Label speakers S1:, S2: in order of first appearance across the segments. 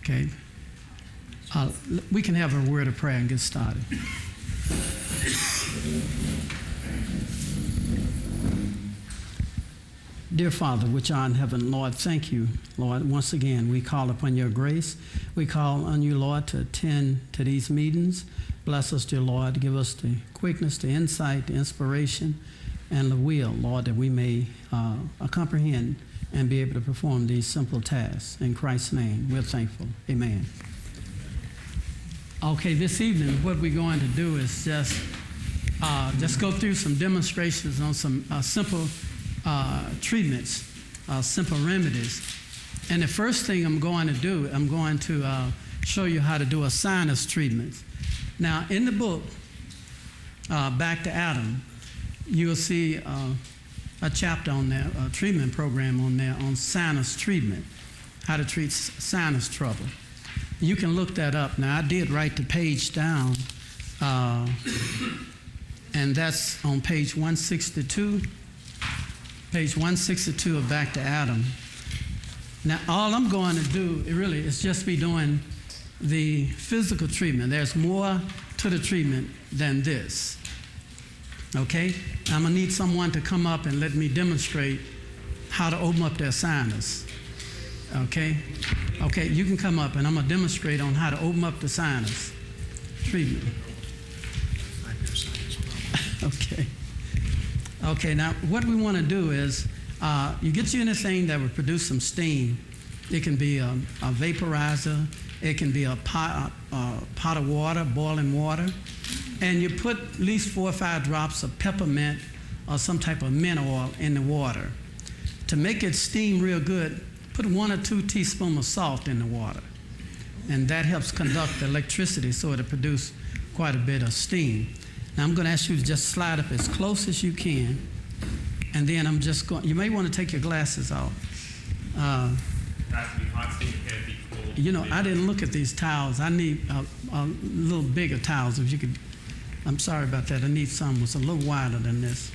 S1: Okay. We can have a word of prayer and get started. Dear Father, which art in heaven, Lord, thank you, Lord. Once again, we call upon your grace. We call on you, Lord, to attend to these meetings. Bless us, dear Lord. Give us the quickness, the insight, the inspiration, and the will, Lord, that we may comprehend and be able to perform these simple tasks. In Christ's name, we're thankful. Amen. Okay, this evening, what we're going to do is just go through some demonstrations on some simple treatments, simple remedies. And the first thing I'm going to do, I'm going to show you how to do a sinus treatment. Now, in the book, Back to Adam, you'll see a chapter on there, a treatment program on there on sinus treatment, how to treat sinus trouble. You can look that up. Now, I did write the page down, and that's on page 162. Page 162 of Back to Adam. Now, all I'm going to do, really, is just be doing the physical treatment. There's more to the treatment than this. Okay? I'm going to need someone to come up and let me demonstrate how to open up their sinus. Okay? Okay, you can come up, and I'm going to demonstrate on how to open up the sinus treatment. Okay. Okay, now what we want to do is you get you anything that would produce some steam. It can be a vaporizer. It can be a pot of water, boiling water. And you put at least 4 or 5 drops of peppermint or some type of mint oil in the water. To make it steam real good, put 1 or 2 teaspoons of salt in the water. And that helps conduct the electricity so it'll produce quite a bit of steam. Now, I'm going to ask you to just slide up as close as you can. And then I'm just going, you may want to take your glasses off. You know, I didn't look at these towels. I need a little bigger towels if you could. I'm sorry about that. I need some that's a little wider than this.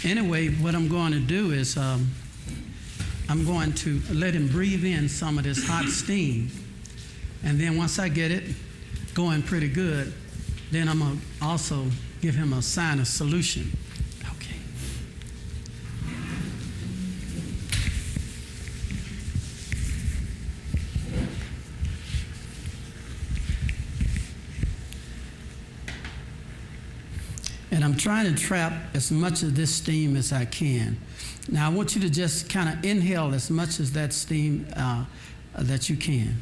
S1: Anyway, what I'm going to do is I'm going to let him breathe in some of this hot steam. And then once I get it going pretty good, then I'm going to also give him a sinus solution. Okay. And I'm trying to trap as much of this steam as I can. Now, I want you to just kind of inhale as much as that steam that you can.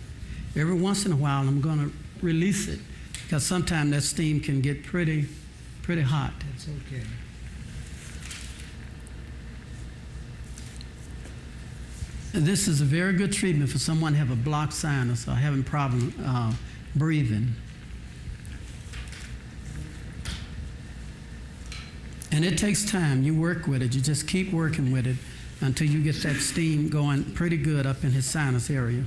S1: Every once in a while, I'm going to release it, because sometimes that steam can get pretty hot.
S2: That's okay.
S1: This is a very good treatment for someone who have a blocked sinus or having problem breathing. And it takes time. You work with it. You just keep working with it until you get that steam going pretty good up in his sinus area.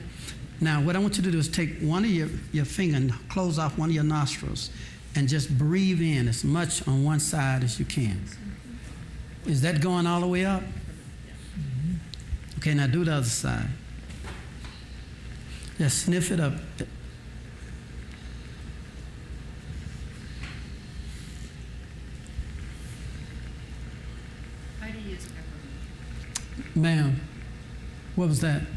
S1: Now, what I want you to do is take one of your finger and close off one of your nostrils and just breathe in as much on one side as you can. Is that going all the way up? Mm-hmm. Okay, now do the other side. Just sniff it up.
S3: Why do you use peppermint?
S1: Ma'am, what was that?
S3: Why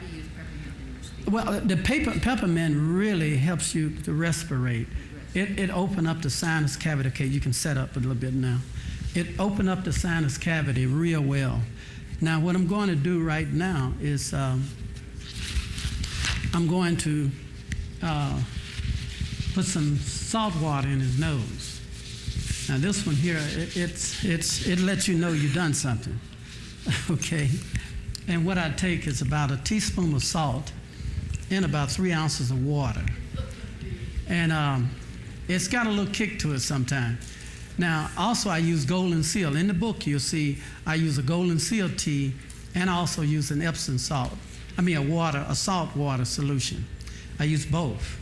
S3: do you use peppermint in your speech?
S1: Well, the peppermint really helps you to respirate. It opened up the sinus cavity. Okay, you can set up a little bit now. It opened up the sinus cavity real well. Now, what I'm going to do right now is I'm going to put some salt water in his nose. Now, this one here, it lets you know you've done something. Okay. And what I take is about a teaspoon of salt and about 3 ounces of water. And it's got a little kick to it sometimes. Now, also I use golden seal. In the book, you'll see I use a golden seal tea and I also use an Epsom salt. A salt water solution. I use both.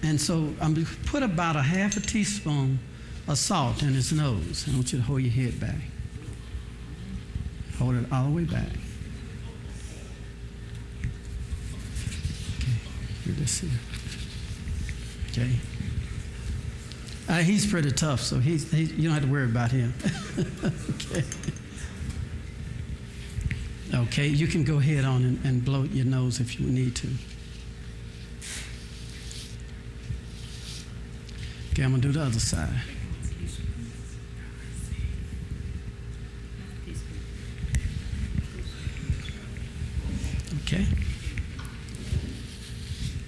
S1: And so I'm going to put about a half a teaspoon of salt in his nose. I want you to hold your head back. Hold it all the way back. this here. Okay. He's pretty tough, so you don't have to worry about him. Okay. Okay, you can go ahead on and blow your nose if you need to. Okay, I'm going to do the other side. Okay.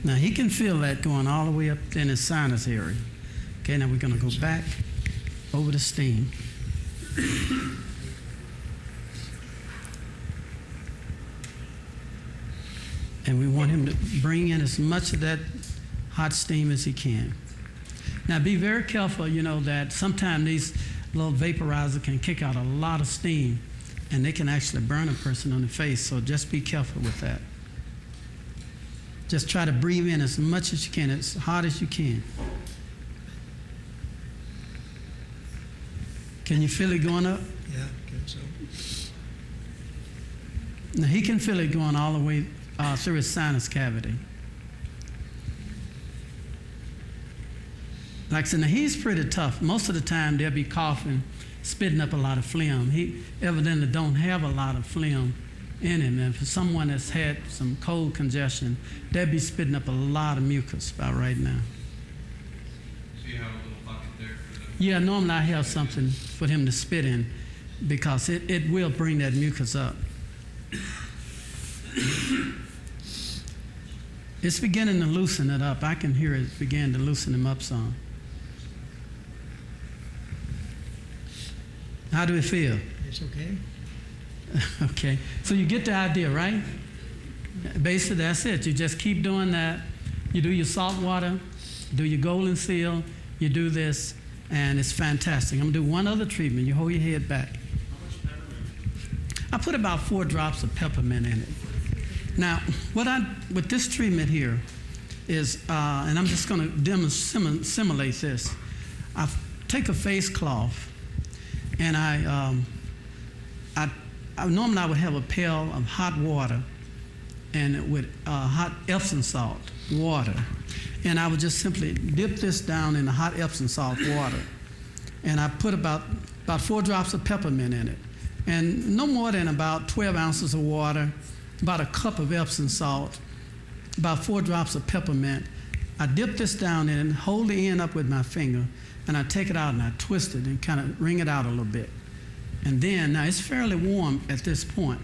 S1: Now he can feel that going all the way up in his sinus area. Okay, now we're going to go back over the steam. And we want him to bring in as much of that hot steam as he can. Now be very careful, that sometimes these little vaporizer can kick out a lot of steam and they can actually burn a person on the face, so just be careful with that. Just try to breathe in as much as you can, as hard as you can. Can you feel it going up?
S2: Yeah, I think so.
S1: Now he can feel it going all the way through his sinus cavity. Like I said, now he's pretty tough. Most of the time they'll be coughing, spitting up a lot of phlegm. He evidently don't have a lot of phlegm in him. And for someone that's had some cold congestion, they'll be spitting up a lot of mucus about right now.
S4: So you have a little bucket there for them?
S1: Yeah, normally I have something for him to spit in because it will bring that mucus up. It's beginning to loosen it up. I can hear it begin to loosen him up some. How do it feel?
S2: It's okay.
S1: Okay, so you get the idea, right? Basically, that's it. You just keep doing that. You do your salt water, do your golden seal, you do this, and it's fantastic. I'm going to do one other treatment. You hold your head back.
S4: How much peppermint?
S1: I put about 4 drops of peppermint in it. Now, with this treatment here is, and I'm just going to simulate this. I take a face cloth, and normally I would have a pail of hot water, and with hot Epsom salt water, and I would just simply dip this down in the hot Epsom salt water, and I put about 4 drops of peppermint in it, and no more than about 12 ounces of water, about a cup of Epsom salt, about 4 drops of peppermint. I dip this down in and hold the end up with my finger, and I take it out and I twist it and kind of wring it out a little bit. And then, now it's fairly warm at this point,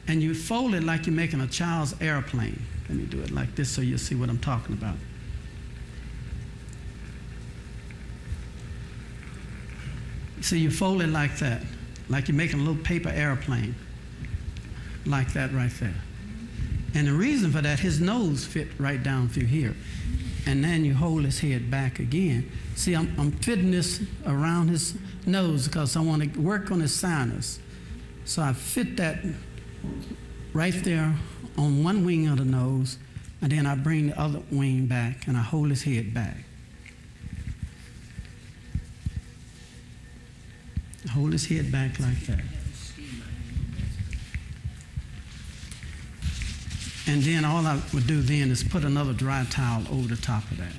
S1: and you fold it like you're making a child's airplane. Let me do it like this so you'll see what I'm talking about. So you fold it like that, like you're making a little paper airplane, like that right there. And the reason for that, his nose fit right down through here. And then you hold his head back again. See, I'm fitting this around his nose because I want to work on his sinus. So I fit that right there on one wing of the nose, and then I bring the other wing back and I hold his head back. Hold his head back like that. And then all I would do then is put another dry towel over the top of that.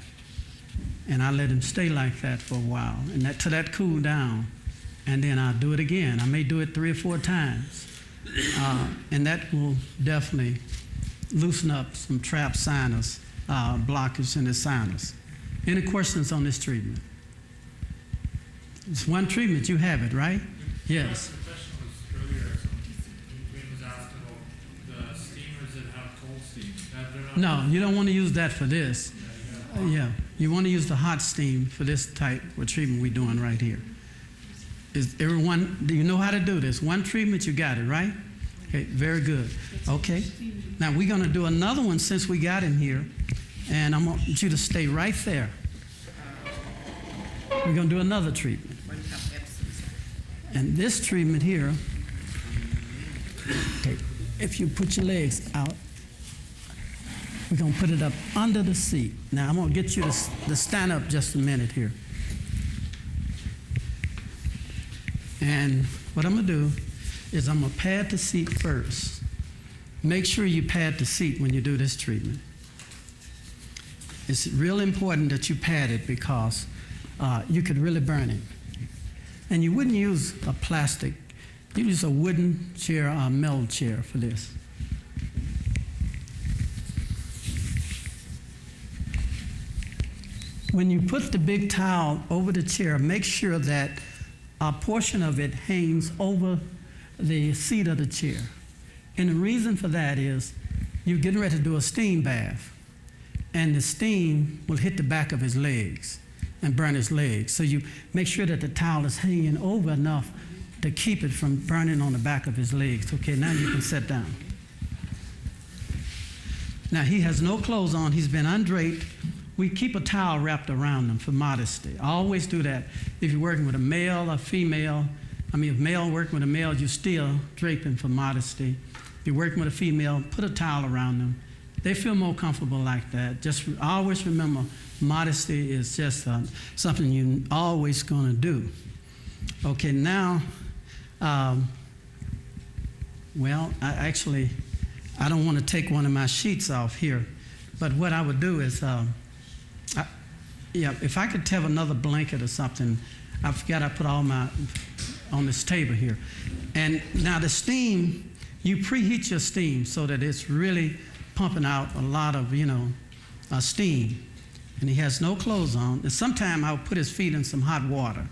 S1: And I let him stay like that for a while, and till that cool down. And then I'll do it again. I may do it 3 or 4 times. And that will definitely loosen up some trapped sinus, blockage in the sinus. Any questions on this treatment? It's one treatment, you have it, right? Yes.
S4: The question was earlier, Wayne was asked about the steamers that have cold steam.
S1: No, you don't want to use that for this. Yeah, you want to use the hot steam for this type of treatment we're doing right here. Is everyone, do you know how to do this? One treatment, you got it, right? Okay, very good. Okay, now we're going to do another one since we got him here, and I want you to stay right there. We're going to do another treatment. And this treatment here, okay, if you put your legs out, we're going to put it up under the seat. Now, I'm going to get you to stand up just a minute here. And what I'm going to do is I'm going to pad the seat first. Make sure you pad the seat when you do this treatment. It's real important that you pad it because you could really burn it. And you wouldn't use a plastic. You use a wooden chair or a metal chair for this. When you put the big towel over the chair, make sure that a portion of it hangs over the seat of the chair. And the reason for that is you're getting ready to do a steam bath, and the steam will hit the back of his legs and burn his legs. So you make sure that the towel is hanging over enough to keep it from burning on the back of his legs. Okay, now you can sit down. Now he has no clothes on. He's been undraped. We keep a towel wrapped around them for modesty. I always do that. If you're working with a male or female, if male working with a male, you're still draping for modesty. If you're working with a female, put a towel around them. They feel more comfortable like that. Just always remember, modesty is just something you're always going to do. Okay, now, I don't want to take one of my sheets off here, but what I would do is, if I could have another blanket or something, I forgot I put all my on this table here. And now the steam, you preheat your steam so that it's really pumping out a lot of, steam. And he has no clothes on. And sometimes I'll put his feet in some hot water,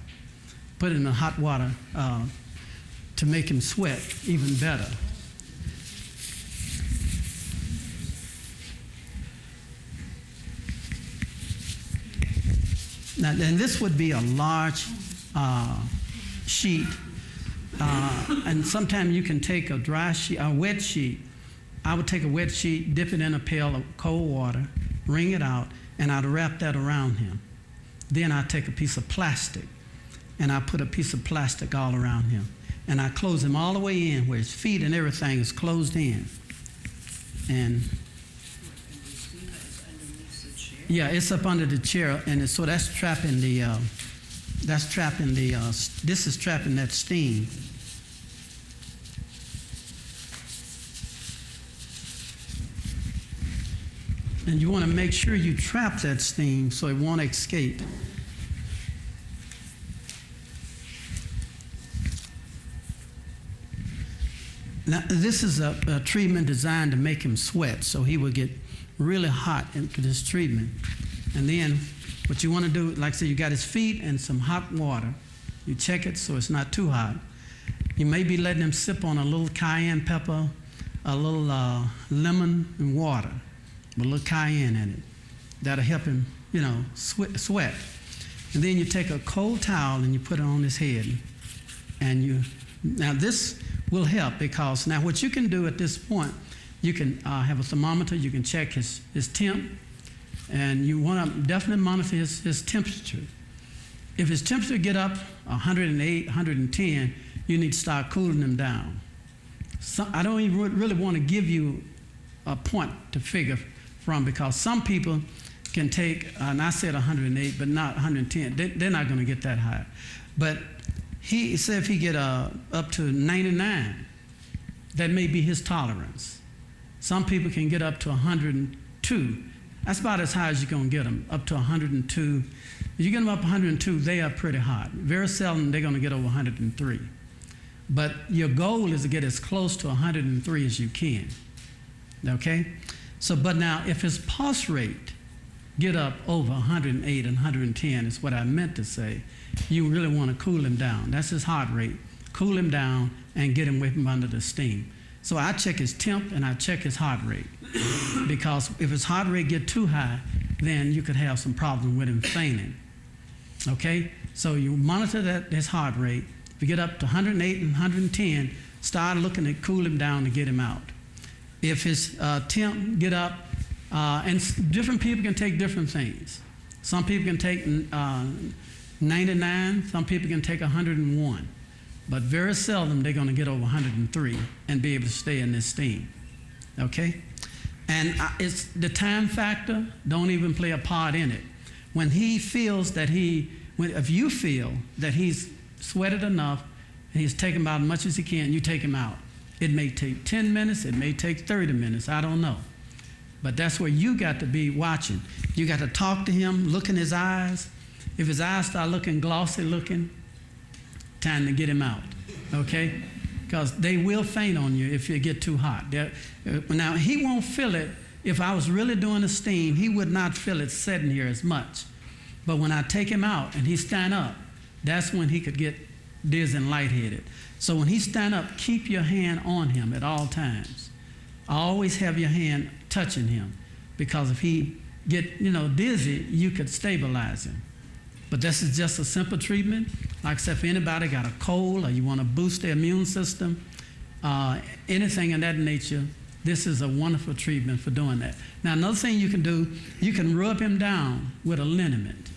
S1: put it in the hot water to make him sweat even better. Now, and this would be a large sheet, and sometimes you can take a dry sheet, a wet sheet. I would take a wet sheet, dip it in a pail of cold water, wring it out, and I'd wrap that around him. Then I'd take a piece of plastic, and I put a piece of plastic all around him, and I close him all the way in, where his feet and everything is closed in. And yeah, it's up under the chair, and so that's trapping this is trapping that steam. And you want to make sure you trap that steam so it won't escape. Now, this is a treatment designed to make him sweat, so he will get really hot into this treatment. And then what you want to do, like I said, you got his feet in some hot water. You check it so it's not too hot. You may be letting him sip on a little cayenne pepper, a little lemon and water with a little cayenne in it. That'll help him, sweat. And then you take a cold towel and you put it on his head. And now this will help, because now what you can do at this point, you can have a thermometer. You can check his temp, and you want to definitely monitor his temperature. If his temperature get up 108, 110, you need to start cooling him down. So I don't even really want to give you a point to figure from, because some people can take, and I said 108, but not 110. They're not going to get that high. But he said if he get up to 99, that may be his tolerance. Some people can get up to 102. That's about as high as you're going to get them, up to 102. If you get them up 102, they are pretty hot. Very seldom they're going to get over 103. But your goal is to get as close to 103 as you can. Okay? So, but now, if his pulse rate get up over 108 and 110 is what I meant to say, you really want to cool him down. That's his heart rate. Cool him down and get him away from under the steam. So I check his temp and I check his heart rate, because if his heart rate get too high, then you could have some problem with him fainting. Okay? So you monitor his heart rate. If you get up to 108 and 110, start looking to cool him down to get him out. If his temp get up, and different people can take different things. Some people can take 99, some people can take 101. But very seldom they're going to get over 103 and be able to stay in this steam. Okay? And it's the time factor don't even play a part in it. When he feels that if you feel that he's sweated enough and he's taken about as much as he can, you take him out. It may take 10 minutes, it may take 30 minutes, I don't know. But that's where you got to be watching. You got to talk to him, look in his eyes. If his eyes start looking glossy looking, time to get him out, okay? Because they will faint on you if you get too hot. Now, he won't feel it. If I was really doing the steam, he would not feel it sitting here as much. But when I take him out and he stand up, that's when he could get dizzy and lightheaded. So when he stand up, keep your hand on him at all times. Always have your hand touching him, because if he get dizzy, you could stabilize him. But this is just a simple treatment. Like I said, if anybody got a cold or you want to boost their immune system, anything of that nature, this is a wonderful treatment for doing that. Now, another thing you can do, you can rub him down with a liniment.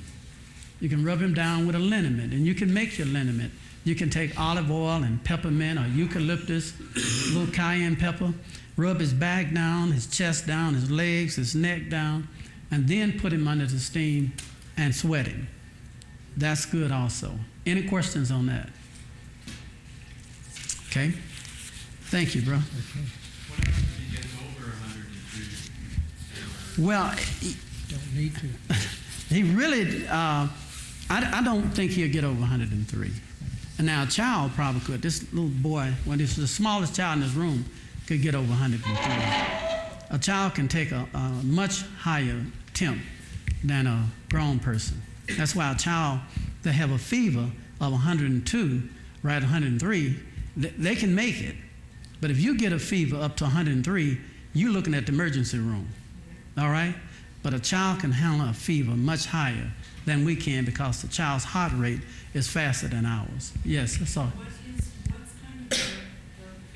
S1: You can rub him down with a liniment, and you can make your liniment. You can take olive oil and peppermint or eucalyptus, a little cayenne pepper, rub his back down, his chest down, his legs, his neck down, and then put him under the steam and sweat him. That's good also. Any questions on that? Okay. Thank you, bro.
S2: Okay.
S5: What happens if he gets over 102?
S1: Well,
S2: Don't need to.
S1: he really, I don't think he'll get over 103. And now a child probably could. This little boy, when he's the smallest child in this room, could get over 103. A child can take a much higher temp than a grown person. That's why a child that have a fever of 102, right, 103, they can make it. But if you get a fever up to 103, you're looking at the emergency room, all right? But a child can handle a fever much higher than we can, because the child's heart rate is faster than ours. Yes, that's all.
S6: What's kind of the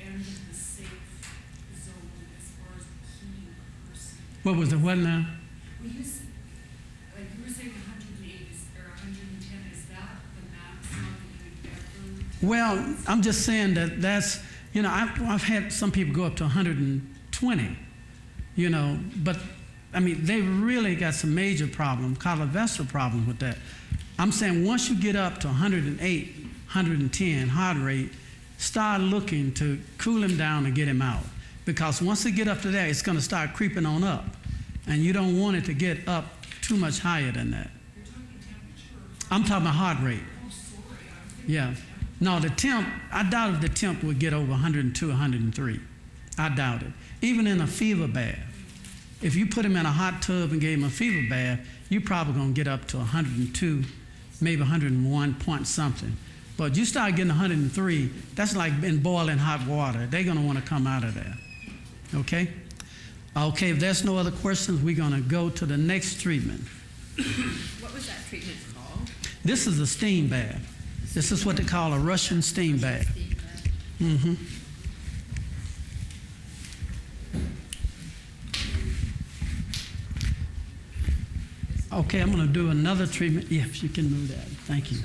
S6: end of the safe zone as far as the heating a person?
S1: What was the what now?
S6: Well, you were saying 108 or 110. Is that the maximum that you would ever?
S1: Well, I'm just saying that's, I've had some people go up to 120, but I mean, they really got some major problems, cardiovascular problems with that. I'm saying once you get up to 108, 110 heart rate, start looking to cool him down and get him out. Because once they get up to that, it's going to start creeping on up. And you don't want it to get up too much higher than that.
S6: You're talking temperature.
S1: I'm talking about heart rate.
S6: Oh, sorry. I was thinking
S1: Yeah. No, the temp, I doubt if the temp would get over 102, 103. I doubt it. Even in a fever bath. If you put him in a hot tub and gave him a fever bath, you're probably going to get up to 102, maybe 101 point something. But you start getting 103, that's like in boiling hot water. They're going to want to come out of there. Okay? Okay, if there's no other questions, we're going to go to the next treatment.
S3: What was that treatment called?
S1: This is a steam bath. This is what they call a Russian steam bath.
S3: Steam bath.
S1: Mm-hmm. Okay, I'm going to do another treatment. Yeah, if you can move that. Thank you.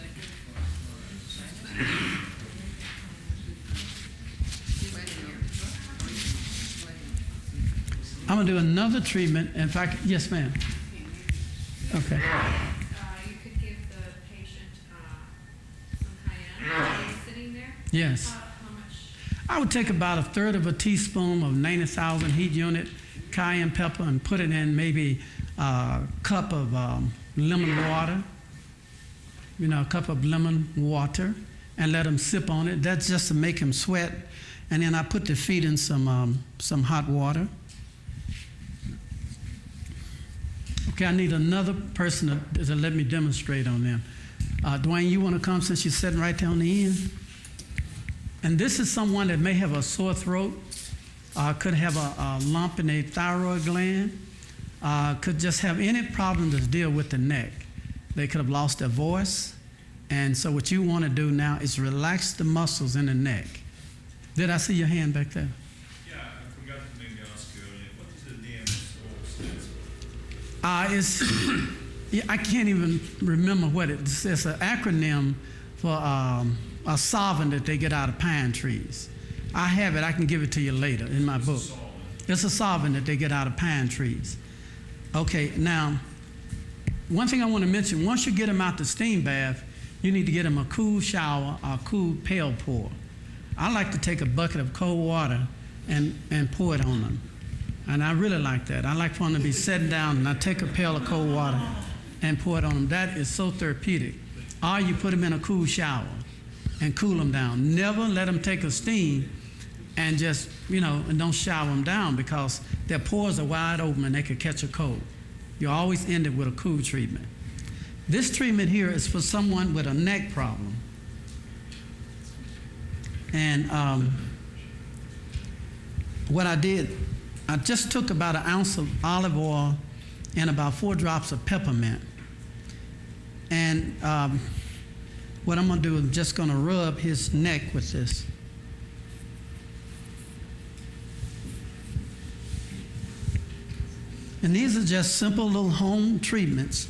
S1: I'm going to do another treatment. In fact, yes, ma'am. Okay.
S7: You could give the patient some cayenne sitting there.
S1: Yes.
S7: How much?
S1: I would take about a third of a teaspoon of 90,000 heat unit cayenne pepper and put it in maybe a cup of lemon water, a cup of lemon water, and let them sip on it. That's just to make him sweat. And then I put the feet in some hot water. Okay, I need another person to let me demonstrate on them. Dwayne, you want to come since you're sitting right there on the end? And this is someone that may have a sore throat, could have a lump in a thyroid gland, could just have any problem to deal with the neck. They could have lost their voice. And so what you want to do now is relax the muscles in the neck. Did I see your hand back there?
S5: Yeah, I forgot to maybe ask you earlier, what is the DMSO stands for?
S1: I can't even remember what it's an acronym for a solvent that they get out of pine trees. I have it. I can give it to you later in my book. It's a solvent that they get out of pine trees. Okay, now, one thing I want to mention, once you get them out the steam bath, you need to get them a cool shower or a cool pail pour. I like to take a bucket of cold water and pour it on them. And I really like that. I like for them to be sitting down, and I take a pail of cold water and pour it on them. That is so therapeutic. Or you put them in a cool shower and cool them down. Never let them take a steam and just, and don't shower them down, because their pores are wide open and they could catch a cold. You always end it with a cool treatment. This treatment here is for someone with a neck problem. And what I did, I just took about an ounce of olive oil and about 4 drops of peppermint. And what I'm going to do is just going to rub his neck with this. And these are just simple little home treatments.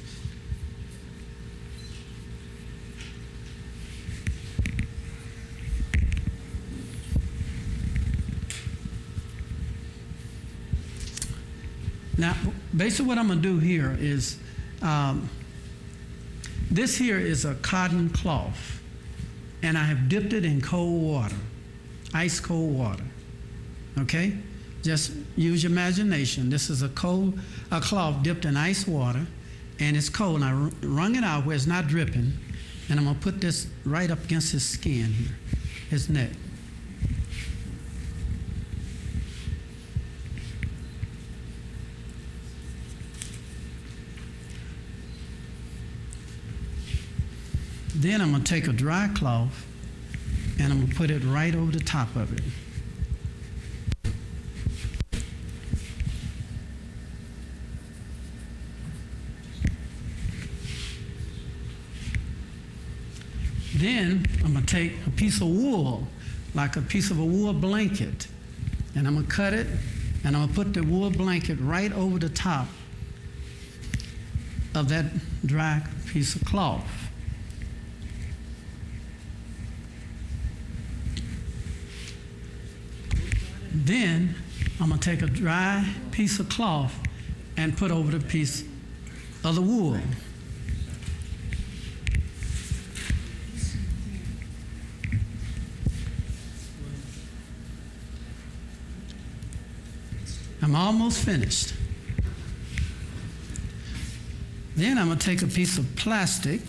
S1: Now, basically what I'm going to do here is, this here is a cotton cloth, and I have dipped it in cold water, ice cold water, okay? Just use your imagination. This is a cloth dipped in ice water, and it's cold. And I wrung it out where it's not dripping, and I'm going to put this right up against his skin here, his neck. Then I'm going to take a dry cloth, and I'm going to put it right over the top of it. Then I'm going to take a piece of wool, like a piece of a wool blanket, and I'm going to cut it, and I'm going to put the wool blanket right over the top of that dry piece of cloth. Then I'm going to take a dry piece of cloth and put over the piece of the wool. I'm almost finished. Then I'm going to take a piece of plastic .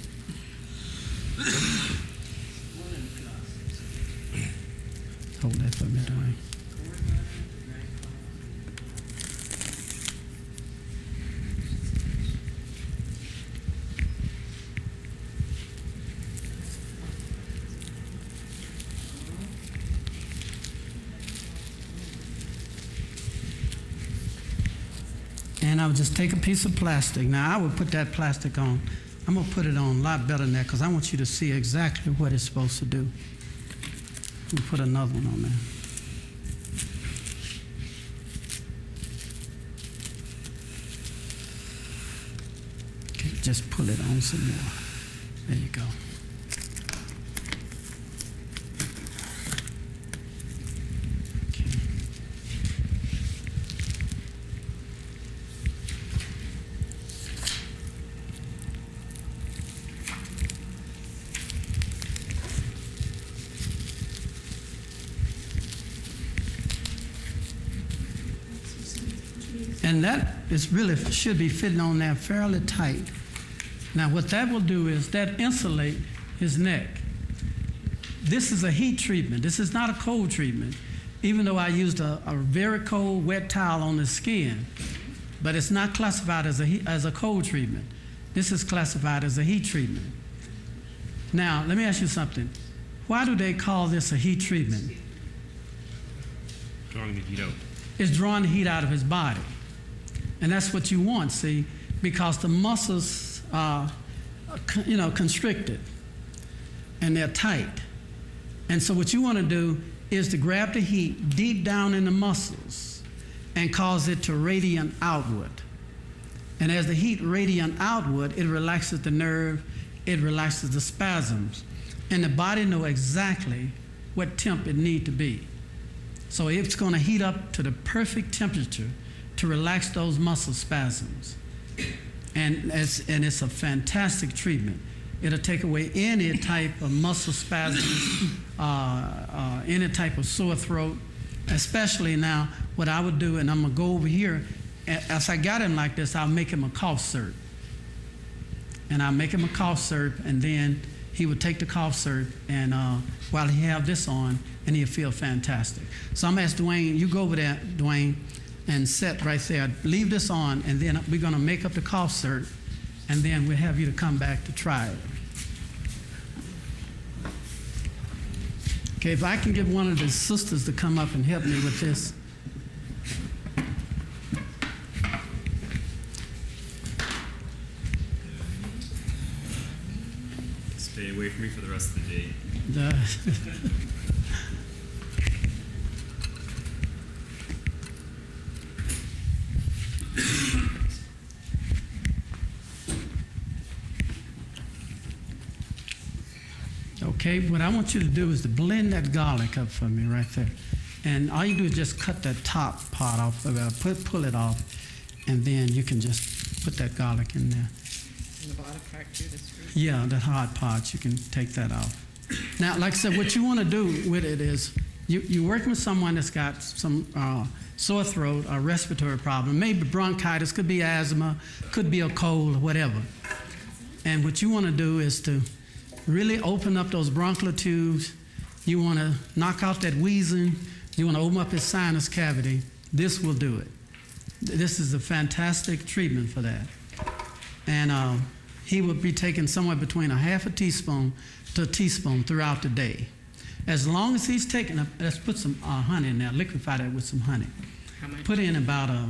S1: Hold that for me, Dwayne. And I would just take a piece of plastic. Now, I would put that plastic on. I'm going to put it on a lot better than that, because I want you to see exactly what it's supposed to do. Let me put another one on there. Okay, just pull it on some more. There you go. And that is really should be fitting on there fairly tight. Now what that will do is that insulate his neck. This is a heat treatment. This is not a cold treatment, even though I used a very cold wet towel on the skin. But it's not classified as a cold treatment. This is classified as a heat treatment. Now, let me ask you something. Why do they call this a heat treatment?
S8: Drawing the heat out.
S1: It's drawing the heat out of his body. And that's what you want, see, because the muscles are, constricted and they're tight. And so what you want to do is to grab the heat deep down in the muscles and cause it to radiate outward. And as the heat radiates outward, it relaxes the nerve, it relaxes the spasms. And the body knows exactly what temp it needs to be. So it's going to heat up to the perfect temperature to relax those muscle spasms. And it's a fantastic treatment. It'll take away any type of muscle spasms, any type of sore throat, Especially now, what I would do, and I'm going to go over here, as I got him like this, I'll make him a cough syrup. And I'll make him a cough syrup, and then he would take the cough syrup, and while he have this on, and he'll feel fantastic. So I'm going to ask Dwayne, you go over there, Dwayne, and sit right there. Leave this on, and then we're going to make up the cough syrup, and then we'll have you to come back to try it. Okay, if I can get one of the sisters to come up and help me with this.
S8: Stay away from me for the rest of the day.
S1: Okay, what I want you to do is to blend that garlic up for me right there. And all you do is just cut that top part off, pull it off, and then you can just put that garlic in there.
S3: And the bottom part too, the screw.
S1: Yeah, that hard part, you can take that off. Now, like I said, what you want to do with it is you're working with someone that's got some sore throat or respiratory problem, maybe bronchitis, could be asthma, could be a cold, whatever. And what you want to do is to really open up those bronchial tubes. You want to knock out that wheezing. You want to open up his sinus cavity. This will do it. This is a fantastic treatment for that. And he will be taking somewhere between a half a teaspoon to a teaspoon throughout the day. As long as he's taking, let's put some honey in there, liquefy that with some honey.
S3: How much?
S1: Put in about a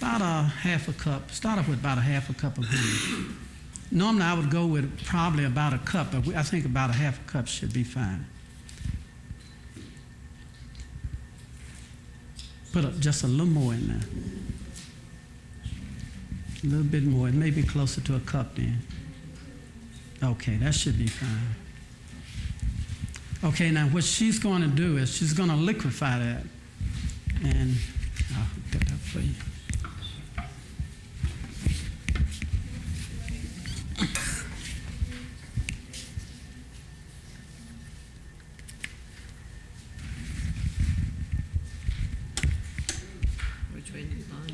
S1: half a cup, start off with about a half a cup of honey. Normally, I would go with probably about a cup, but I think about a half a cup should be fine. Put just a little more in there. A little bit more. It may be closer to a cup then. Okay, that should be fine. Okay, now what she's going to do is she's going to liquefy that. And I'll get that for you.
S3: Which way do you want?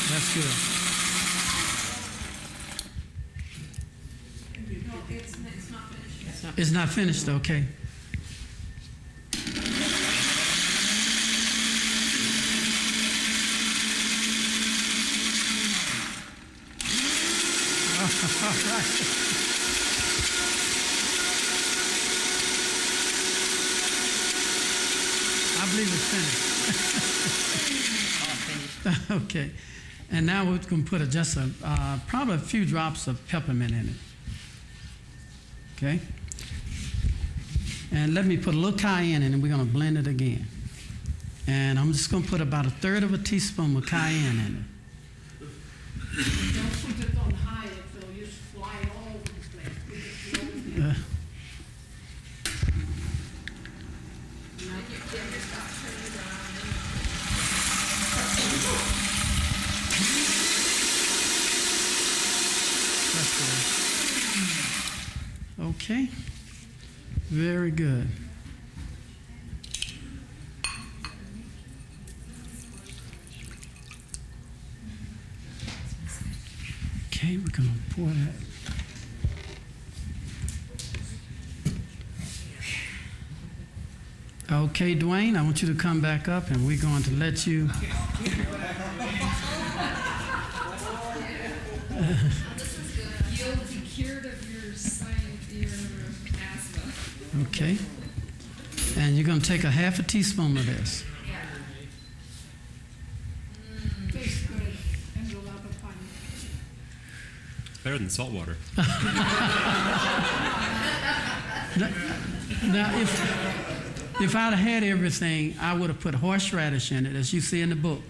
S1: That's good.
S7: No, it's not finished yet.
S1: It's not finished, okay. All right. I believe it's finished. Okay. And now we're going to put probably a few drops of peppermint in it. Okay? And let me put a little cayenne in it, and we're going to blend it again. And I'm just going to put about a third of a teaspoon of cayenne in it.
S6: Don't put it on high, it will just fly all over the place.
S1: That's good. Okay. Very good. Okay, we're going to pour that. Okay, Dwayne, I want you to come back up, and we're going to let you.
S6: You'll be cured of your asthma.
S1: Okay. And you're going to take a half a teaspoon of this.
S6: Tastes good and a lot of fun.
S8: Better than salt water.
S1: Now, if I'd have had everything, I would have put horseradish in it, as you see in the book,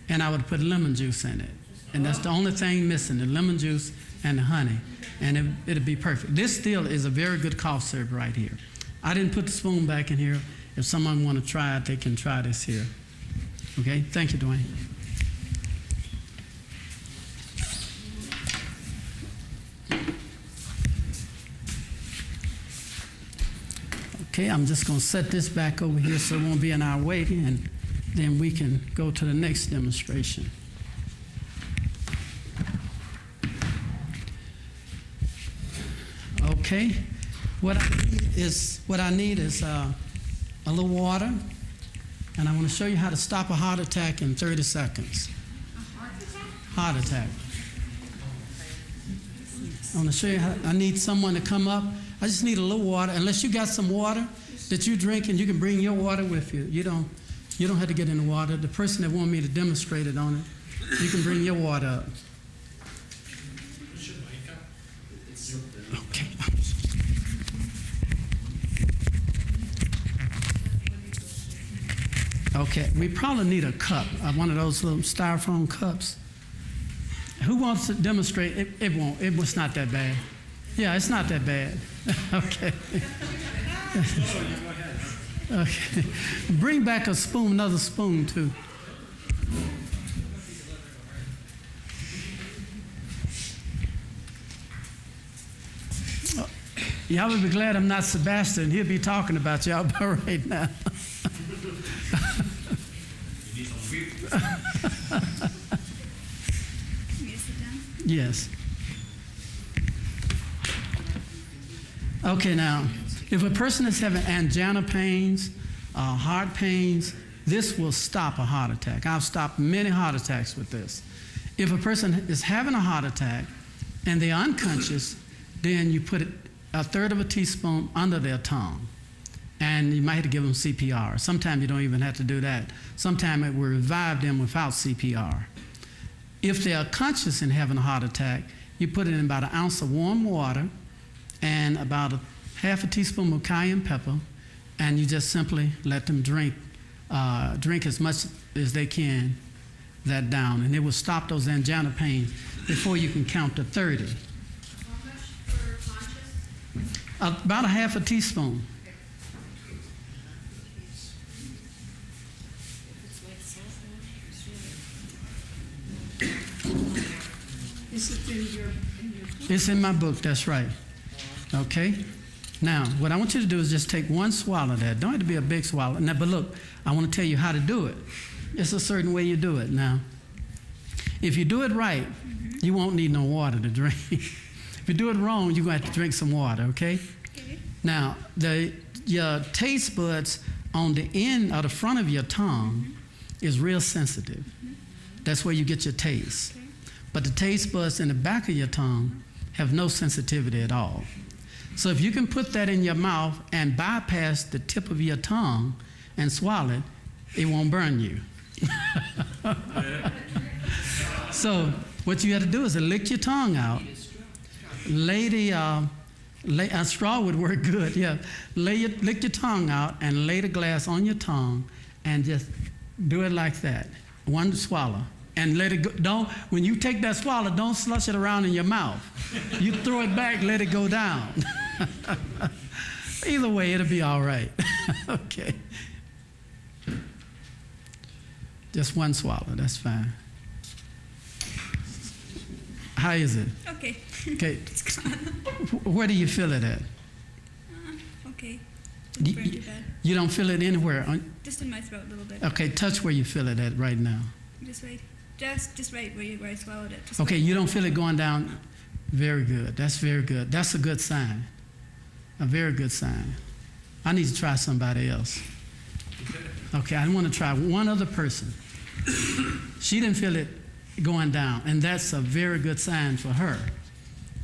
S1: and I would have put lemon juice in it. And that's the only thing missing, the lemon juice and the honey, and it'll be perfect. This still is a very good cough syrup right here. I didn't put the spoon back in here, if someone want to try it, they can try this here. Okay, thank you, Dwayne. Okay, I'm just going to set this back over here so it won't be in our way, and then we can go to the next demonstration. Okay, what I need is a little water, and I want to show you how to stop a heart attack in 30 seconds. Heart attack. I want to show you how. I need someone to come up. I just need a little water. Unless you got some water that you drink, and you can bring your water with you. You don't have to get in the water. The person that want me to demonstrate it on it, you can bring your water up. Okay. Okay, we probably need a cup, one of those little styrofoam cups. Who wants to demonstrate? It won't. It was not that bad. Yeah, it's not that bad. Okay. Okay. Bring back a spoon, another spoon too. Y'all would be glad I'm not Sebastian. He'll be talking about y'all right now. Yes. Okay, now, if a person is having angina pains, heart pains, this will stop a heart attack. I've stopped many heart attacks with this. If a person is having a heart attack and they're unconscious, then you put a third of a teaspoon under their tongue. And you might have to give them CPR. Sometimes you don't even have to do that. Sometimes it will revive them without CPR. If they are conscious and having a heart attack, you put it in about an ounce of warm water and about half a teaspoon of cayenne pepper, and you just simply let them drink as much as they can that down, and it will stop those angina pains before you can count to 30.
S7: How much for conscious?
S1: About a half a teaspoon.
S6: Is it in your book?
S1: It's in my book, that's right. Okay? Now, what I want you to do is just take one swallow of that. Don't have to be a big swallow. Now, but look, I want to tell you how to do it. It's a certain way you do it. Now, if you do it right, you won't need no water to drink. If you do it wrong, you're going to have to drink some water, okay?
S7: Okay.
S1: Now, your taste buds on the end or the front of your tongue is real sensitive. That's where you get your taste. But the taste buds in the back of your tongue have no sensitivity at all. So if you can put that in your mouth and bypass the tip of your tongue and swallow it, it won't burn you. So what you have to do is to lick your tongue out. A straw would work good, yeah. Lick your tongue out and lay the glass on your tongue and just do it like that. One swallow. And let it go. When you take that swallow, don't slush it around in your mouth. You throw it back, let it go down. Either way, it'll be all right. Okay. Just one swallow, that's fine. How is it?
S9: Okay.
S1: Okay. Where do you feel it at?
S9: Okay.
S1: You-
S9: Didn't burn too bad.
S1: You don't feel it anywhere.
S9: Just in my throat a little bit.
S1: Okay, touch where you feel it at right now.
S9: Just right. Just right where I swallowed it. Just
S1: Okay,
S9: right.
S1: you don't feel it going down. Very good. That's very good. That's a good sign. A very good sign. I need to try somebody else. Okay, I want to try one other person. She didn't feel it going down, and that's a very good sign for her.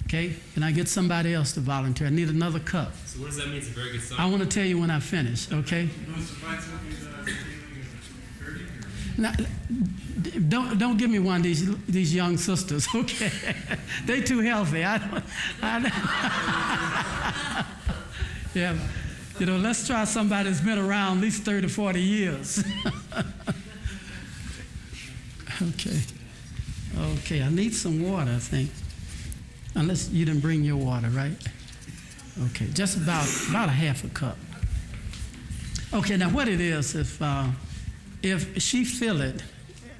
S1: Okay, can I get somebody else to volunteer? I need another cup.
S8: So what does that mean? It's a very good sign.
S1: I want to tell you when I finish, okay? Now, don't give me one of these young sisters, okay? They too healthy. Yeah, you know, let's try somebody that's been around at least 30, 40 years. Okay. Okay, I need some water, I think. Unless you didn't bring your water, right? Okay, just about a half a cup. Okay, now what it is, if she feel it,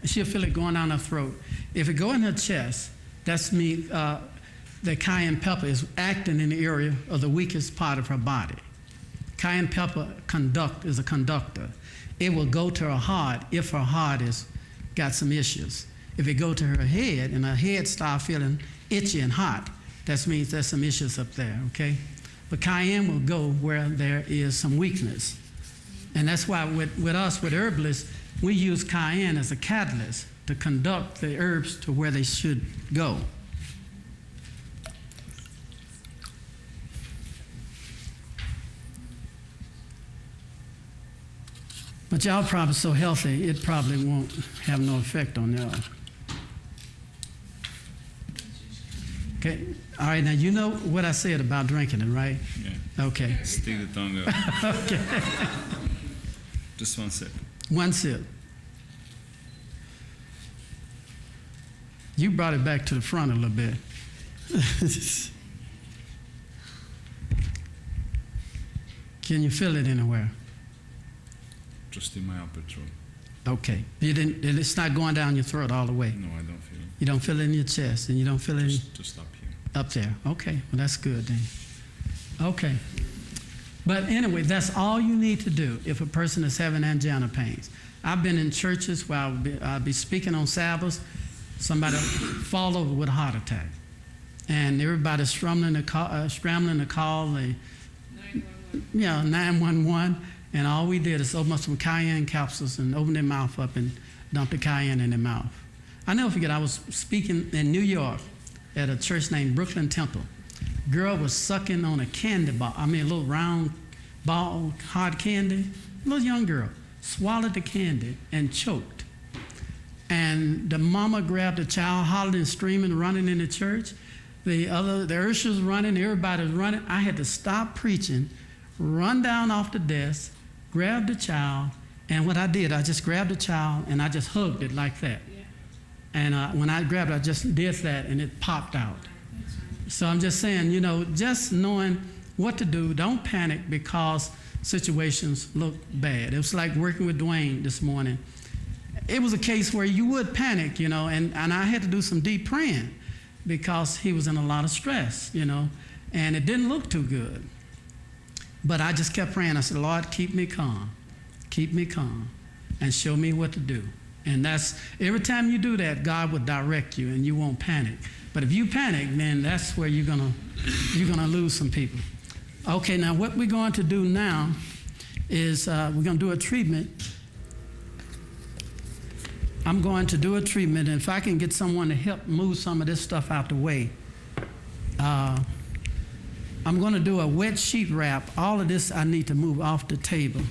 S1: she'll feel it going down her throat. If it go in her chest, that's me. The cayenne pepper is acting in the area of the weakest part of her body. Cayenne pepper is a conductor. It will go to her heart if her heart is got some issues. If it go to her head and her head start feeling itchy and hot, that means there's some issues up there, okay? But cayenne will go where there is some weakness. And that's why with us, with herbalists, we use cayenne as a catalyst to conduct the herbs to where they should go. But y'all probably so healthy, it probably won't have no effect on y'all. Okay, all right, now you know what I said about drinking it, right?
S8: Yeah.
S1: Okay.
S8: Stick the tongue out.
S1: Okay.
S8: Just one sip.
S1: One sip. You brought it back to the front a little bit. Can you feel it anywhere?
S8: Just in my upper throat.
S1: Okay. You didn't. It's not going down your throat all the way.
S8: No, I don't feel it.
S1: You don't feel it in your chest, and you don't feel it
S8: Just up here.
S1: up there. Okay. Well, that's good then. Okay. But anyway, that's all you need to do if a person is having angina pains. I've been in churches where I'll be speaking on Sabbath. Somebody fall over with a heart attack, and everybody's scrambling to call the 911. And all we did is open up some cayenne capsules and open their mouth up and dump the cayenne in their mouth. I never forget, I was speaking in New York at a church named Brooklyn Temple. Girl was sucking on a candy ball, a little round ball, hard candy. Little young girl swallowed the candy and choked. And the mama grabbed the child, hollering and screaming, running in the church. The ushers running, everybody was running. I had to stop preaching, run down off the desk, grab the child, and what I did, I just grabbed the child and I just hugged it like that. Yeah. And when I grabbed it, I just did that and it popped out. So I'm just saying, just knowing what to do, don't panic because situations look bad. It was like working with Dwayne this morning. It was a case where you would panic, and I had to do some deep praying because he was in a lot of stress, and it didn't look too good. But I just kept praying. I said, Lord, keep me calm, and show me what to do. And that's, every time you do that, God will direct you and you won't panic. But if you panic, then that's where you're gonna lose some people. Okay, now what we're going to do now is we're going to do a treatment. I'm going to do a treatment, and if I can get someone to help move some of this stuff out the way, I'm going to do a wet sheet wrap. All of this I need to move off the table.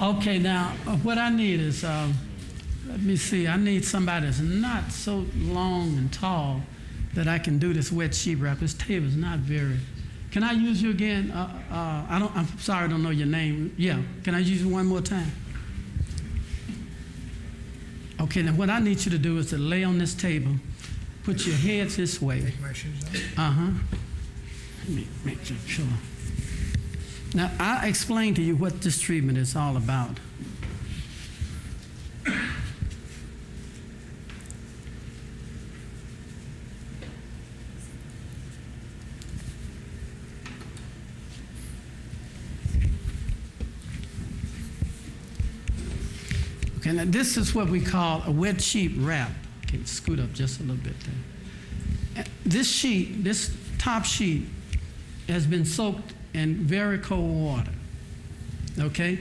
S1: Okay, now what I need is, let me see, I need somebody that's not so long and tall that I can do this wet sheet wrap. This table is not very. Can I use you again? I'm sorry, I don't know your name. Yeah, can I use you one more time? Okay, now what I need you to do is to lay on this table, put your heads this way.
S2: Take my shoes off.
S1: Let me make sure. Now, I'll explain to you what this treatment is all about. Okay, now this is what we call a wet sheet wrap. Okay, scoot up just a little bit there. This sheet, this top sheet, has been soaked in very cold water. Okay?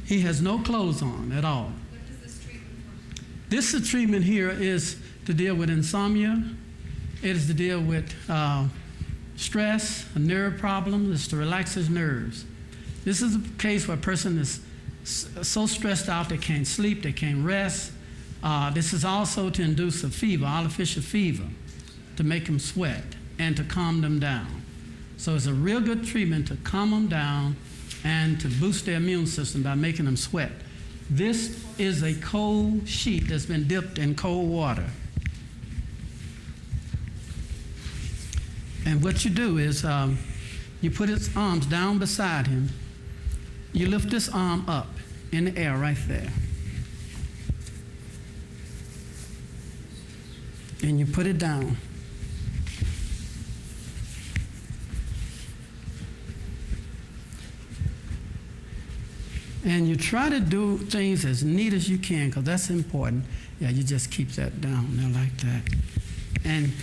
S1: He has no clothes on at all.
S7: What does this treatment for?
S1: This treatment here is to deal with insomnia. It is to deal with stress, a nerve problem. It's to relax his nerves. This is a case where a person is so stressed out they can't sleep, they can't rest. This is also to induce a fever, artificial fever, to make them sweat and to calm them down. So it's a real good treatment to calm them down and to boost their immune system by making them sweat. This is a cold sheet that's been dipped in cold water. And what you do is you put his arms down beside him. You lift this arm up in the air right there. And you put it down. And you try to do things as neat as you can, because that's important. Yeah, you just keep that down there like that. And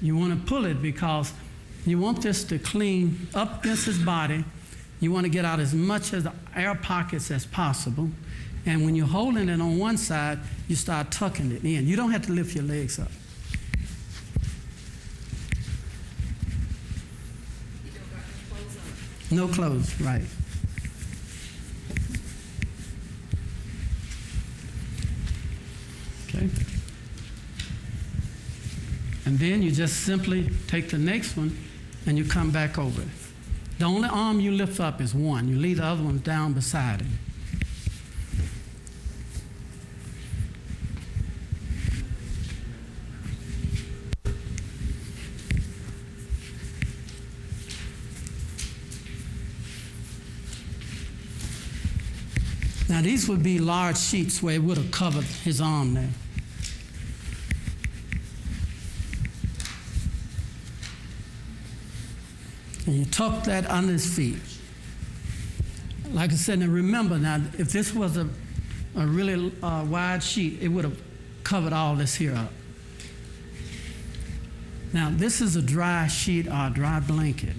S1: you want to pull it because you want this to clean up against his body. You want to get out as much of the air pockets as possible. And when you're holding it on one side, you start tucking it in. You don't have to lift your legs up.
S7: You don't got no clothes on.
S1: No clothes, right. Okay. And then you just simply take the next one and you come back over it. The only arm you lift up is one. You leave the other one down beside him. Now these would be large sheets where it would have covered his arm there. And you tuck that under his feet. Like I said, now remember now, if this was a really wide sheet, it would have covered all this here up. Now this is a dry sheet or a dry blanket.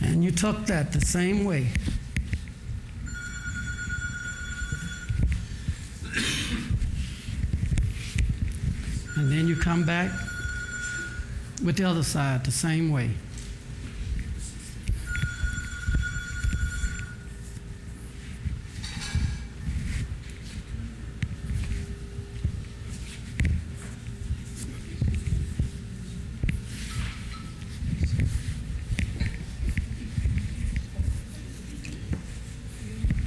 S1: And you tuck that the same way. And then you come back with the other side the same way.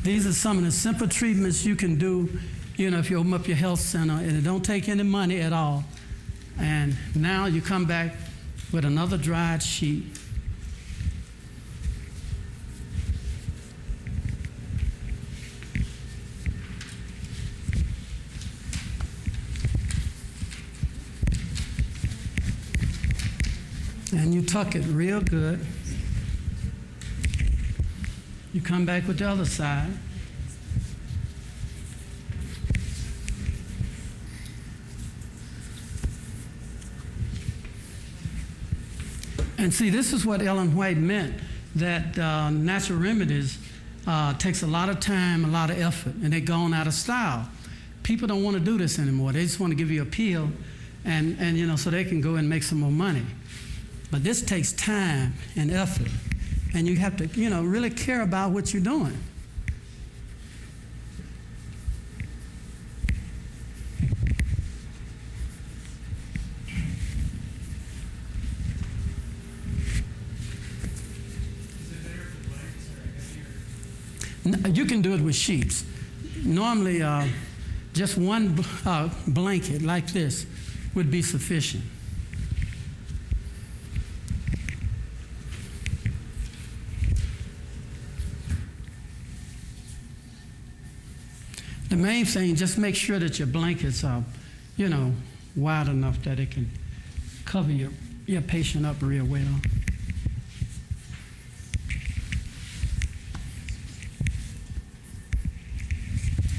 S1: These are some of the simple treatments you can do, if you open up your health center, and it don't take any money at all. And now you come back with another dried sheet. And you tuck it real good. You come back with the other side. And see, this is what Ellen White meant, that natural remedies takes a lot of time, a lot of effort, and they're gone out of style. People don't want to do this anymore. They just want to give you a pill and so they can go and make some more money. But this takes time and effort. And you have to, really care about what you're doing. You can do it with sheets. Normally, just one blanket like this would be sufficient. The main thing, just make sure that your blankets are, wide enough that it can cover your patient up real well.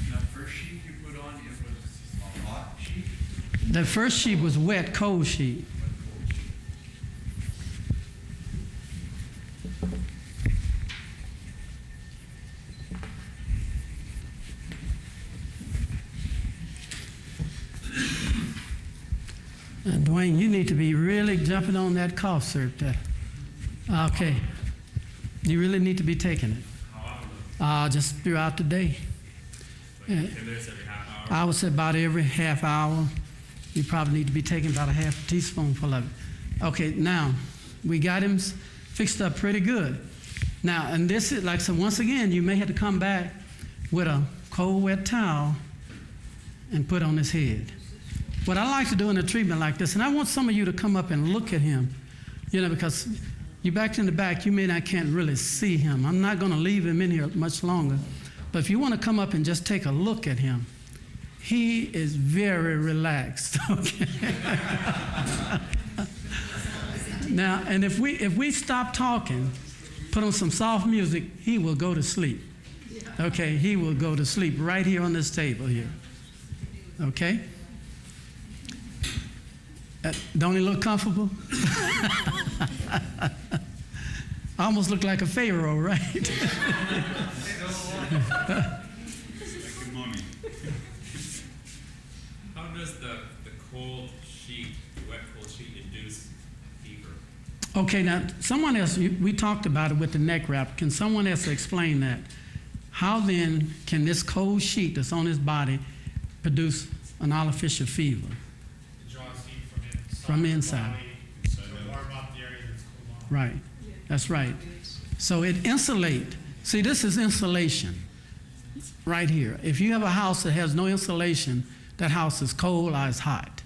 S5: That first sheet you put on, it was a hot sheet?
S1: The first sheet was wet, cold sheet. Dwayne, you need to be really jumping on that cough syrup there. Okay. You really need to be taking it.
S4: How often?
S1: Just throughout the day.
S4: Like 10 minutes every half hour?
S1: I would say about every half hour. You probably need to be taking about a half teaspoonful of it. Okay, now, we got him fixed up pretty good. Now, and this is, like, so once again, you may have to come back with a cold, wet towel and put on his head. What I like to do in a treatment like this, and I want some of you to come up and look at him, because you back in the back, you can't really see him. I'm not going to leave him in here much longer. But if you want to come up and just take a look at him, he is very relaxed. Okay. Now, and if we stop talking, put on some soft music, he will go to sleep. Okay, he will go to sleep right here on this table here. Okay? Don't he look comfortable? Almost look like a pharaoh, right?
S8: Making money.
S4: How does the cold sheet, the wet cold sheet, induce fever?
S1: Okay, now, someone else, we talked about it with the neck wrap. Can someone else explain that? How then can this cold sheet that's on his body produce an artificial fever?
S4: It draws heat from
S1: From
S4: the
S1: inside.
S4: body to warm up the area that's cooled off.
S1: Right, that's right. So it insulate. See, this is insulation right here. If you have a house that has no insulation, that house is cold or it's hot.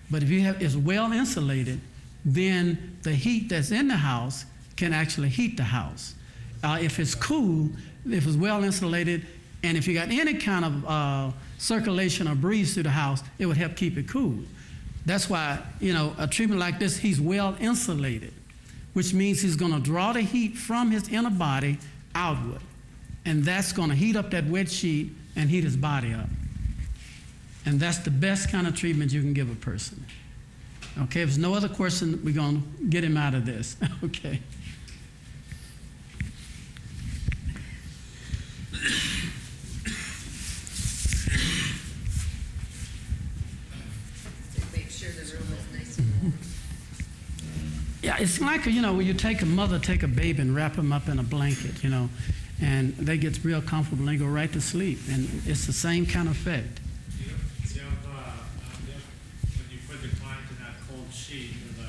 S1: But if it's well insulated, then the heat that's in the house can actually heat the house. If it's cool, if it's well insulated, and if you got any kind of circulation or breeze through the house, it would help keep it cool. That's why, a treatment like this, he's well insulated, which means he's going to draw the heat from his inner body outward. And that's going to heat up that wet sheet and heat his body up. And that's the best kind of treatment you can give a person. Okay, if there's no other question, we're going to get him out of this. Okay.
S3: Make sure the room is nice and warm.
S1: Yeah, it's like, when you take a baby and wrap them up in a blanket, and they get real comfortable and they go right to sleep. And it's the same kind of effect.
S4: Do you have, when you put the client in that cold sheet, or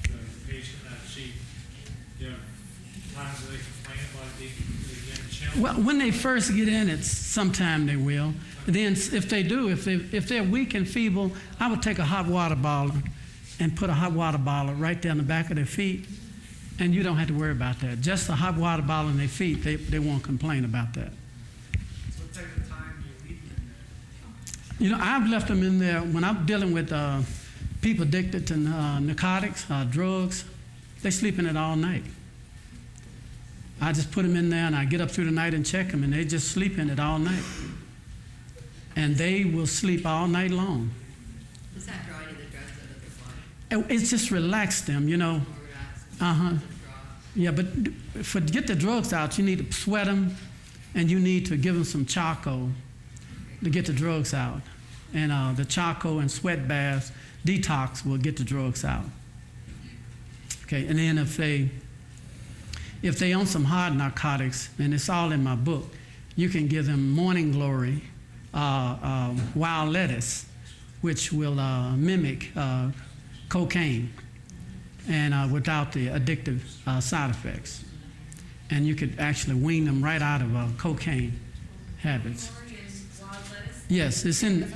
S4: the patient in that sheet, do you have times where they complain about it being getting chilled?
S1: Well, when they first get in, sometime they will. Then if they do, if they're weak and feeble, I would take a hot water bottle and put a hot water bottle right down the back of their feet, and you don't have to worry about that. Just a hot water bottle in their feet, they won't complain about that.
S4: So what type of time do you leave them in there?
S1: I've left them in there when I'm dealing with people addicted to narcotics, drugs. They sleep in it all night. I just put them in there, and I get up through the night and check them, and they just sleep in it all night. And they will sleep all night long.
S3: Does that draw any of the drugs out of the body?
S1: It's just relax them,
S3: More relaxed?
S1: Uh-huh.
S3: Draw.
S1: Yeah, but to get the drugs out, you need to sweat them, and you need to give them some charcoal to get the drugs out. And the charcoal and sweat baths, detox, will get the drugs out. Okay, and then if they own some hard narcotics, and it's all in my book, you can give them morning glory, wild lettuce, which will mimic cocaine, and without the addictive side effects. And you could actually wean them right out of cocaine habits. Yes, it's in.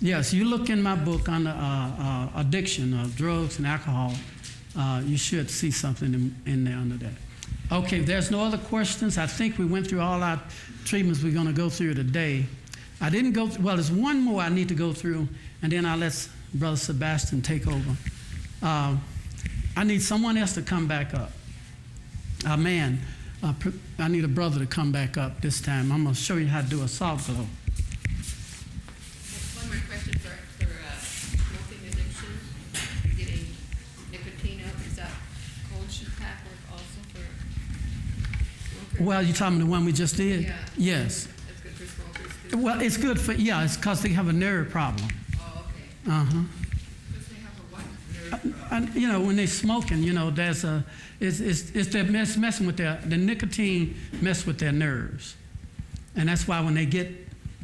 S1: Yes, you look in my book on the addiction of drugs and alcohol. You should see something in there under that. Okay, if there's no other questions, I think we went through all our treatments we're going to go through today. I didn't go, well, there's one more I need to go through, and then I'll let Brother Sebastian take over. I need someone else to come back up. I need a brother to come back up this time. I'm going to show you how to do a soft glow.
S3: One more question for smoking addiction. You're getting nicotine out. Is that cold sheet pack work also for smokers?
S1: Well, you're talking the one we just did?
S3: Yeah.
S1: Yes.
S3: That's good for smokers too?
S1: Well, it's good for, it's because they have a nerve problem.
S3: Oh, okay.
S1: Uh-huh.
S7: Does they have a what
S1: and, you know, when they're smoking, you know, there's a, it's they're messing with the nicotine mess with their nerves. And that's why when they get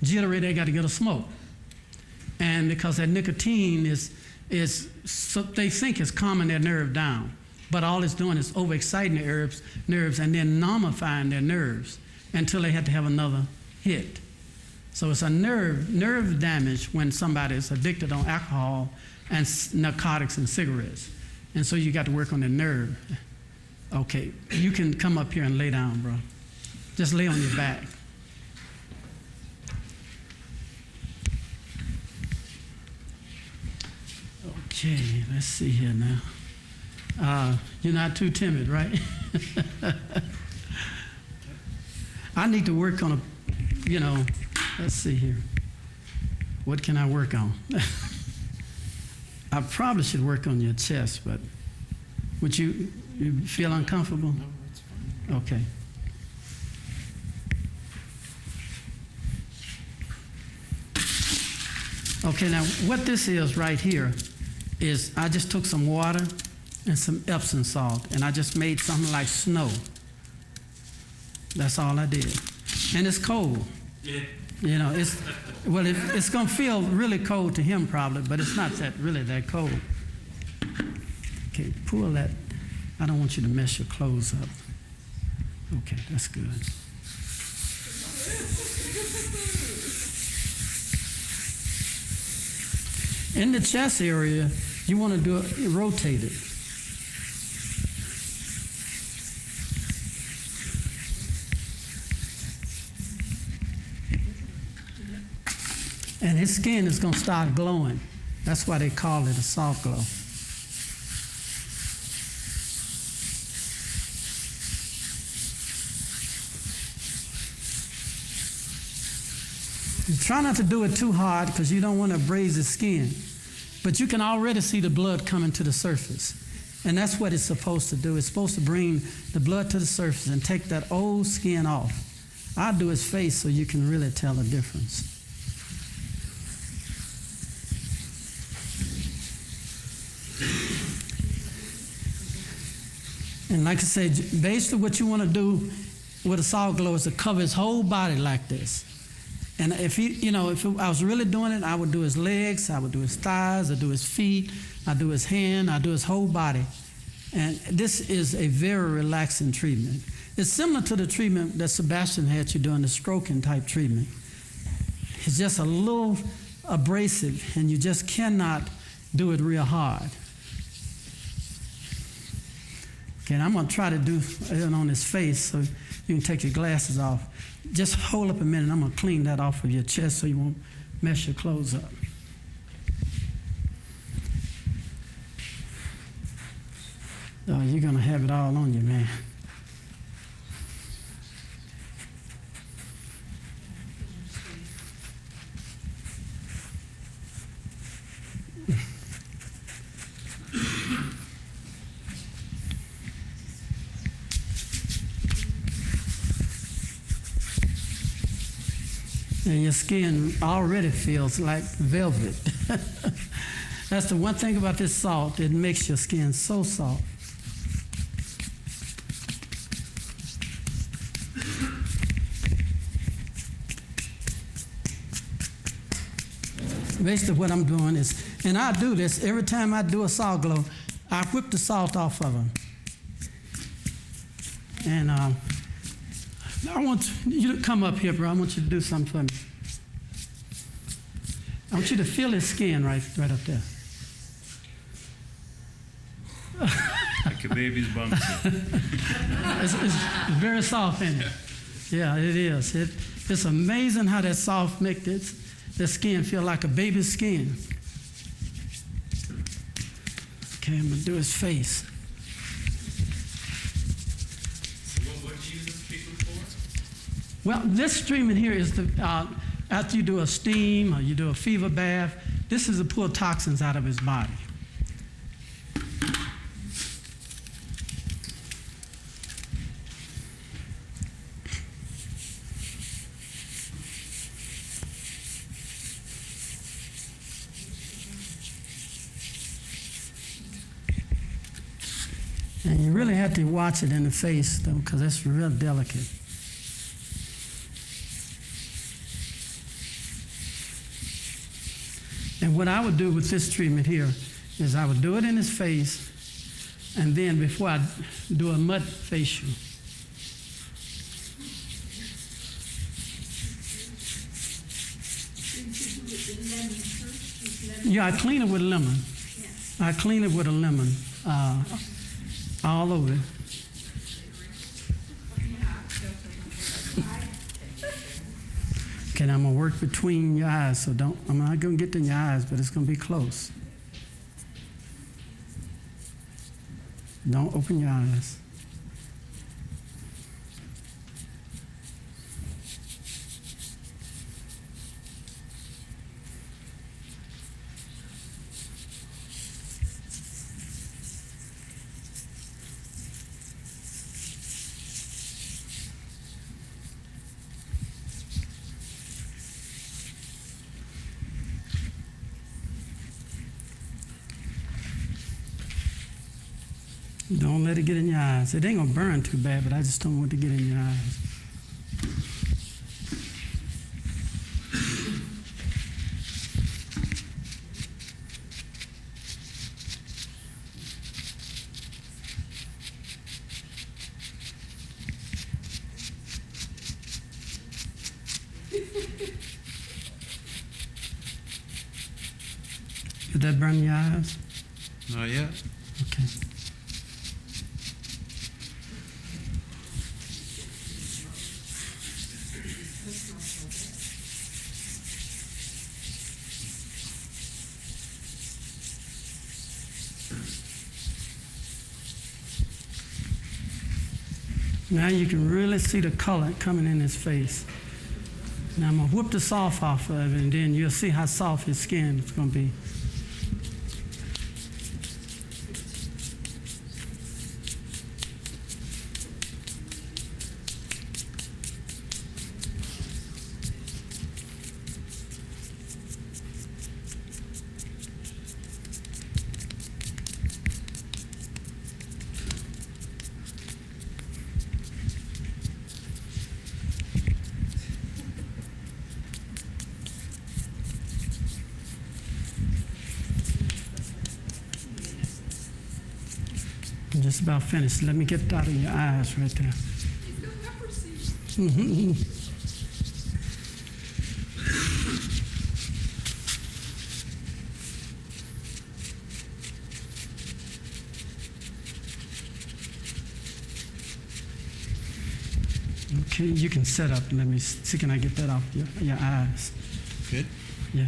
S1: jittery, they got to get a smoke. And because that nicotine is so they think is calming their nerve down. But all it's doing is overexciting the nerves and then numbifying their nerves until they have to have another hit. So it's a nerve damage when somebody is addicted on alcohol and narcotics and cigarettes. And so you got to work on the nerve. Okay, you can come up here and lay down, bro. Just lay on your back. Okay, let's see here now. You're not too timid, right? I need to work on let's see here. What can I work on? I probably should work on your chest, but would you feel uncomfortable?
S4: No, that's fine.
S1: Okay. Okay, now what this is right here is I just took some water and some Epsom salt, and I just made something like snow. That's all I did. And it's cold.
S4: Yeah.
S1: You know, it's going to feel really cold to him probably, but it's not really that cold. Okay, pull that. I don't want you to mess your clothes up. Okay, that's good. In the chest area, you want to rotate it. And his skin is going to start glowing. That's why they call it a soft glow. You try not to do it too hard because you don't want to abrade the skin. But you can already see the blood coming to the surface. And that's what it's supposed to do. It's supposed to bring the blood to the surface and take that old skin off. I'll do his face so you can really tell the difference. And like I said, basically what you want to do with a soft glow is to cover his whole body like this. And if I was really doing it, I would do his legs, I would do his thighs, I'd do his feet, I'd do his hand, I'd do his whole body. And this is a very relaxing treatment. It's similar to the treatment that Sebastian had you doing, the stroking type treatment. It's just a little abrasive, and you just cannot do it real hard. Okay, and I'm going to try to do it on his face so you can take your glasses off. Just hold up a minute. I'm going to clean that off of your chest so you won't mess your clothes up. Oh, you're going to have it all on you, man. And your skin already feels like velvet. That's the one thing about this salt. It makes your skin so soft. Basically what I'm doing is, and I do this every time I do a salt glow, I whip the salt off of them. And I want you to come up here, bro. I want you to do something for me. I want you to feel his skin right up there.
S8: Like a baby's bum.
S1: It's very soft, isn't it? Yeah, it is. It's amazing how that soft makes the skin feel like a baby's skin. Okay, I'm going to do his face.
S8: What do you use this treatment for?
S1: Well, this treatment here is after you do a steam or you do a fever bath, this is to pull toxins out of his body. And you really have to watch it in the face, though, because it's real delicate. And what I would do with this treatment here is I would do it in his face, and then before I do a mud facial, yeah, I clean it with lemon. I clean it with a lemon all over it. Okay, now I'm gonna work between your eyes, so I'm not gonna get in your eyes, but it's gonna be close. Don't open your eyes. Don't let it get in your eyes. It ain't gonna burn too bad, but I just don't want it to get in your eyes. Did that burn your eyes?
S5: Not yet.
S1: Okay. Now you can really see the color coming in his face. Now I'm gonna whip the soft off of it, and then you'll see how soft his skin is gonna be. I'm just about finished. Let me get it out of your eyes right there. Okay, you can set up. Let me see, can I get that off your eyes?
S5: Good.
S1: Yeah.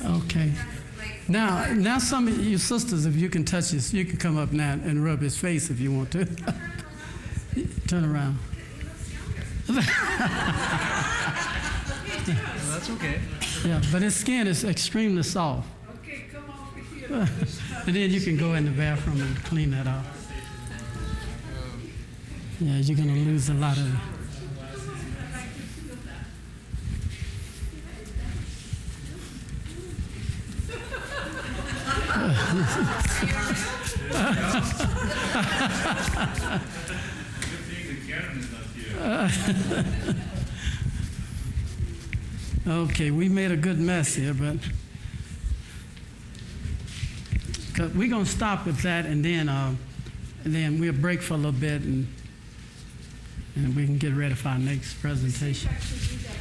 S1: Okay. Now some of you sisters, if you can touch this, you can come up now and rub his face if you want to. Turn around.
S2: That's okay.
S1: Yeah, but his skin is extremely soft.
S6: Okay, come over here.
S1: And then you can go in the bathroom and clean that off. Yeah, you're going to lose a lot of it.
S5: Good thing the Karen is not here.
S1: Okay, we made a good mess here, but we're going to stop with that, and then we'll break for a little bit, and we can get ready for our next presentation.
S6: Actually do that